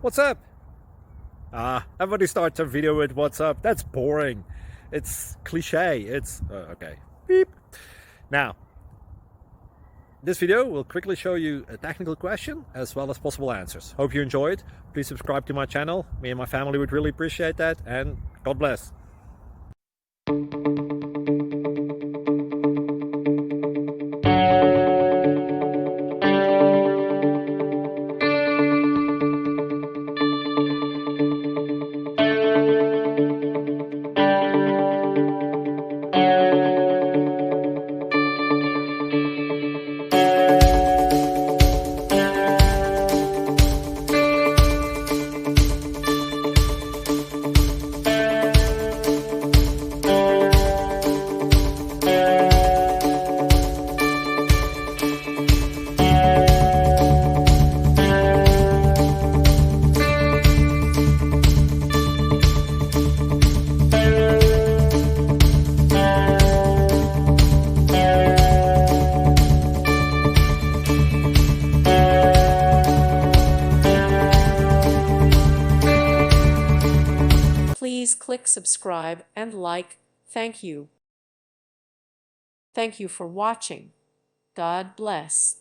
What's up? Everybody starts a video with what's up. That's boring. It's cliche. It's okay. Beep. Now, this video will quickly show you a technical question as well as possible answers. Hope you enjoyed. Please subscribe to my channel. Me and my family would really appreciate that, and God bless. Please click subscribe and like. Thank you. Thank you for watching. God bless.